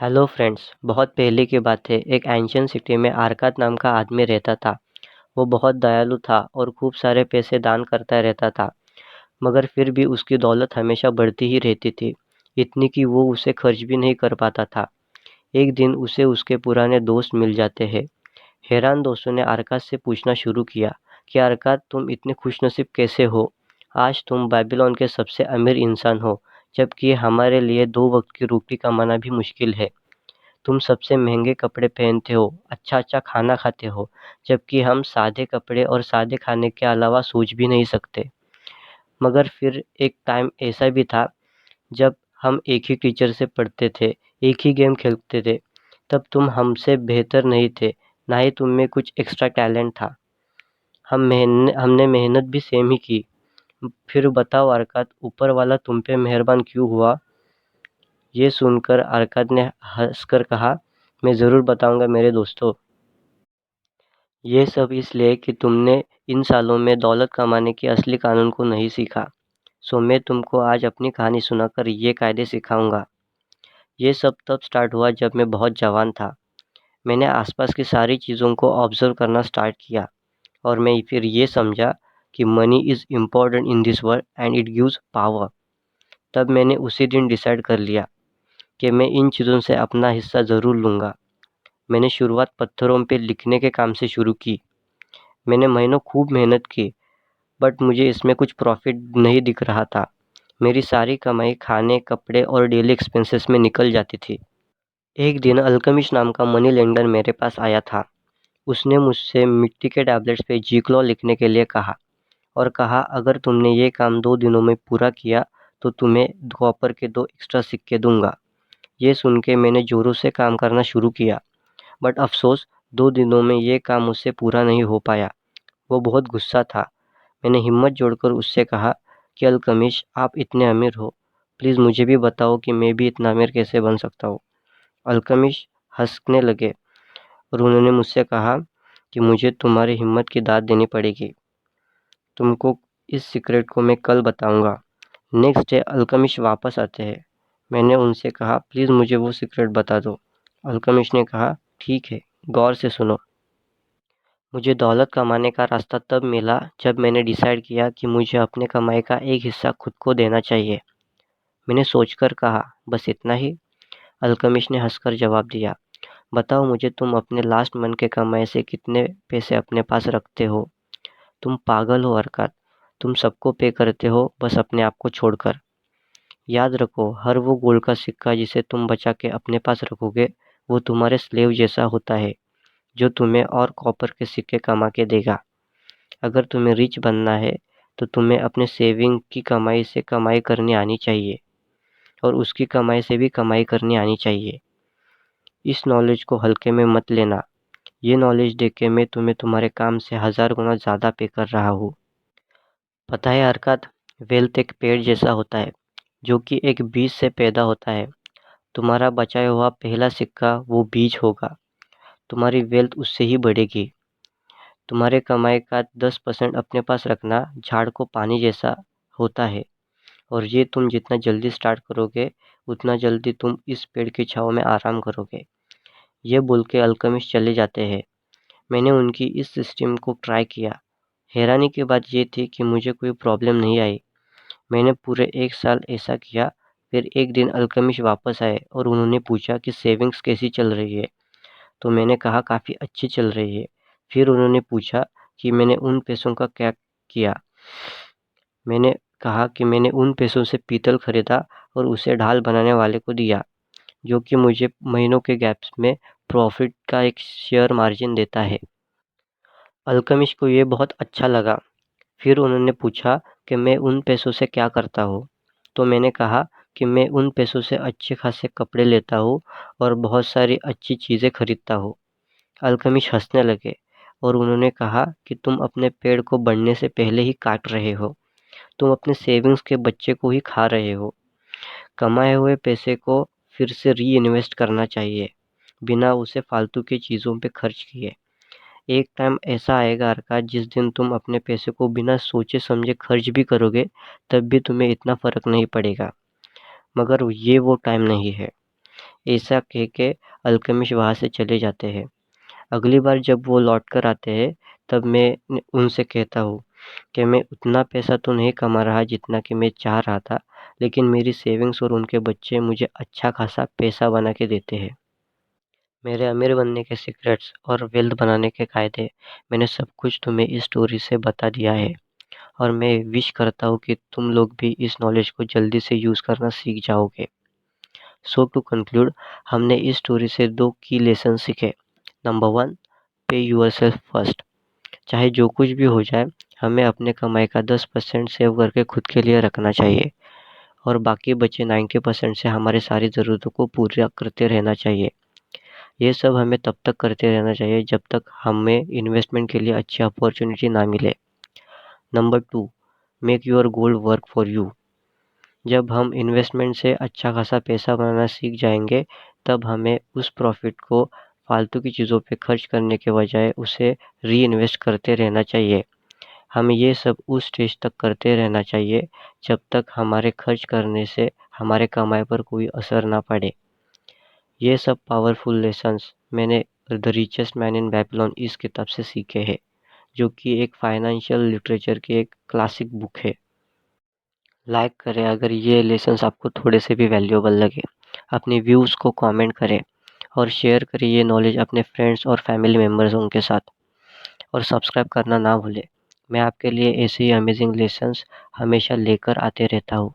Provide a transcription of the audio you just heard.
Hello friends. बहुत पहले की बात है। एक एंशियंट सिटी में आरकात नाम का आदमी रहता था। वो बहुत दयालु था और खूब सारे पैसे दान करता रहता था। मगर फिर भी उसकी दौलत हमेशा बढ़ती ही रहती थी, इतनी कि वो उसे खर्च भी नहीं कर पाता था। एक दिन उसे उसके पुराने दोस्त मिल जाते हैं। हैरान दोस्तों ने आरकात से पूछना शुरू किया कि आरकात, तुम इतने खुशनसीब कैसे हो? आज तुम बेबीलोन के सबसे अमीर इंसान हो, जबकि हमारे लिए 2 वक्त की रोटी कमाना भी मुश्किल है। तुम सबसे महंगे कपड़े पहनते हो, अच्छा-अच्छा खाना खाते हो, जबकि हम सादे कपड़े और सादे खाने के अलावा सोच भी नहीं सकते। मगर फिर एक टाइम ऐसा भी था जब हम एक ही टीचर से पढ़ते थे, एक ही गेम खेलते थे। तब तुम हमसे बेहतर नहीं थे, ना ही तुम में कुछ एक्स्ट्रा टैलेंट था। हमने मेहनत भी सेम ही की। फिर बताओ अरकात, ऊपर वाला तुम पे मेहरबान क्यों हुआ? ये सुनकर अरकात ने हंसकर कहा, मैं ज़रूर बताऊंगा मेरे दोस्तों। ये सब इसलिए कि तुमने इन सालों में दौलत कमाने के असली कानून को नहीं सीखा। सो मैं तुमको आज अपनी कहानी सुनाकर ये कायदे सिखाऊंगा। ये सब तब स्टार्ट हुआ जब मैं बहुत जवान था। मैंने आसपास की सारी चीज़ों को ऑब्जर्व करना स्टार्ट किया और मैं फिर ये समझा कि money is important in this world and it gives power. तब मैंने उसी दिन डिसाइड कर लिया कि मैं इन चीज़ों से अपना हिस्सा ज़रूर लूँगा। मैंने शुरुआत पत्थरों पे लिखने के काम से शुरू की। मैंने महीनों खूब मेहनत की, बट मुझे इसमें कुछ प्रॉफिट नहीं दिख रहा था। मेरी सारी कमाई खाने, कपड़े और डेली एक्सपेंसेस में निकल जाती थी। एक दिन अल्केमिस्ट नाम का मनी लेंडर मेरे पास आया था। उसने मुझसे मिट्टी के टैबलेट्स पे जीक्लॉ लिखने के लिए कहा और कहा, अगर तुमने ये काम 2 दिनों में पूरा किया तो तुम्हें कॉपर के 2 एक्स्ट्रा सिक्के दूंगा। ये सुन के मैंने ज़ोरों से काम करना शुरू किया, बट अफसोस 2 दिनों में ये काम मुझसे पूरा नहीं हो पाया। वो बहुत गुस्सा था। मैंने हिम्मत जोड़कर उससे कहा कि अल्केमिस्ट, आप इतने अमीर हो, प्लीज़ मुझे भी बताओ कि मैं भी इतना अमीर कैसे बन सकता हूँ। अल्केमिस्ट हंसने लगे और उन्होंने मुझसे कहा कि मुझे तुम्हारी हिम्मत की दाद देनी पड़ेगी। तुमको इस सीक्रेट को मैं कल बताऊंगा। नेक्स्ट डे अल्केमिस्ट वापस आते हैं। मैंने उनसे कहा, प्लीज़ मुझे वो सीक्रेट बता दो। अल्केमिस्ट ने कहा, ठीक है, गौर से सुनो। मुझे दौलत कमाने का रास्ता तब मिला जब मैंने डिसाइड किया कि मुझे अपने कमाई का एक हिस्सा खुद को देना चाहिए। मैंने सोचकर कहा, बस इतना ही? अल्केमिस्ट ने हंसकर जवाब दिया, बताओ मुझे, तुम अपने लास्ट मंथ के कमाई से कितने पैसे अपने पास रखते हो? तुम पागल हो अरकात। तुम सबको पे करते हो, बस अपने आप को छोड़कर। याद रखो, हर वो गोल्ड का सिक्का जिसे तुम बचा के अपने पास रखोगे, वो तुम्हारे स्लेव जैसा होता है, जो तुम्हें और कॉपर के सिक्के कमा के देगा। अगर तुम्हें रिच बनना है तो तुम्हें अपने सेविंग की कमाई से कमाई करनी आनी चाहिए और उसकी कमाई से भी कमाई करनी आनी चाहिए। इस नॉलेज को हल्के में मत लेना। ये नॉलेज देके मैं तुम्हें तुम्हारे काम से 1000 गुना ज़्यादा पे कर रहा हूँ। पता है अरकात, वेल्थ एक पेड़ जैसा होता है जो कि एक बीज से पैदा होता है। तुम्हारा बचाया हुआ पहला सिक्का वो बीज होगा। तुम्हारी वेल्थ उससे ही बढ़ेगी। तुम्हारे कमाई का 10% अपने पास रखना झाड़ को पानी जैसा होता है, और ये तुम जितना जल्दी स्टार्ट करोगे उतना जल्दी तुम इस पेड़ की छाँव में आराम करोगे। ये बोल के अल्केमिस्ट चले जाते हैं। मैंने उनकी इस सिस्टम को ट्राई किया। हैरानी की बात ये थी कि मुझे कोई प्रॉब्लम नहीं आई। मैंने पूरे 1 साल ऐसा किया। फिर एक दिन अल्केमिस्ट वापस आए और उन्होंने पूछा कि सेविंग्स कैसी चल रही है? तो मैंने कहा, काफ़ी अच्छी चल रही है। फिर उन्होंने पूछा कि मैंने उन पैसों का क्या किया? मैंने कहा कि मैंने उन पैसों से पीतल खरीदा और उसे ढाल बनाने वाले को दिया, जो कि मुझे महीनों के गैप्स में प्रॉफिट का एक शेयर मार्जिन देता है। अल्केमिस्ट को ये बहुत अच्छा लगा। फिर उन्होंने पूछा कि मैं उन पैसों से क्या करता हूँ? तो मैंने कहा कि मैं उन पैसों से अच्छे खासे कपड़े लेता हूँ और बहुत सारी अच्छी चीज़ें खरीदता हूँ। अल्केमिस्ट हंसने लगे और उन्होंने कहा कि तुम अपने पेड़ को बढ़ने से पहले ही काट रहे हो। तुम अपने सेविंग्स के बच्चे को ही खा रहे हो। कमाए हुए पैसे को फिर से री इन्वेस्ट करना चाहिए, बिना उसे फालतू की चीज़ों पे खर्च किए। एक टाइम ऐसा आएगा अरका, जिस दिन तुम अपने पैसे को बिना सोचे समझे खर्च भी करोगे, तब भी तुम्हें इतना फ़र्क नहीं पड़ेगा। मगर ये वो टाइम नहीं है। ऐसा कह के अल्केमिस्ट वहाँ से चले जाते हैं। अगली बार जब वो लौट कर आते हैं तब मैं उनसे कहता हूँ कि मैं उतना पैसा तो नहीं कमा रहा जितना कि मैं चाह रहा था, लेकिन मेरी सेविंग्स और उनके बच्चे मुझे अच्छा खासा पैसा बना के देते हैं। मेरे अमीर बनने के सीक्रेट्स और वेल्थ बनाने के कायदे मैंने सब कुछ तुम्हें इस स्टोरी से बता दिया है, और मैं विश करता हूँ कि तुम लोग भी इस नॉलेज को जल्दी से यूज़ करना सीख जाओगे। सो टू कंक्लूड, हमने इस स्टोरी से 2 की लेसन सीखे। नंबर 1, पे योरसेल्फ फर्स्ट। चाहे जो कुछ भी हो जाए, हमें अपने कमाई का 10% सेव करके खुद के लिए रखना चाहिए, और बाकी बचे 90% से हमारी सारी ज़रूरतों को पूरा करते रहना चाहिए। ये सब हमें तब तक करते रहना चाहिए जब तक हमें इन्वेस्टमेंट के लिए अच्छी अपॉर्चुनिटी ना मिले। Number 2, make your goal work for you. जब हम इन्वेस्टमेंट से अच्छा खासा पैसा बनाना सीख जाएंगे, तब हमें उस प्रॉफिट को फालतू की चीज़ों पे खर्च करने के बजाय उसे री इन्वेस्ट करते रहना चाहिए। हमें ये सब उस स्टेज तक करते रहना चाहिए जब तक हमारे खर्च करने से हमारे कमाई पर कोई असर ना पड़े। ये सब पावरफुल लेसन्स मैंने the richest man in Babylon इस किताब से सीखे हैं, जो कि एक फाइनेंशियल लिटरेचर की एक क्लासिक बुक है। लाइक करें अगर ये लेसन्स आपको थोड़े से भी वैल्यूएबल लगे। अपने व्यूज़ को कमेंट करें और शेयर करें ये नॉलेज अपने फ्रेंड्स और फैमिली मेम्बर्स के साथ, और सब्सक्राइब करना ना भूलें। मैं आपके लिए ऐसे ही अमेजिंग लेसन्स हमेशा लेकर आते रहता हूँ।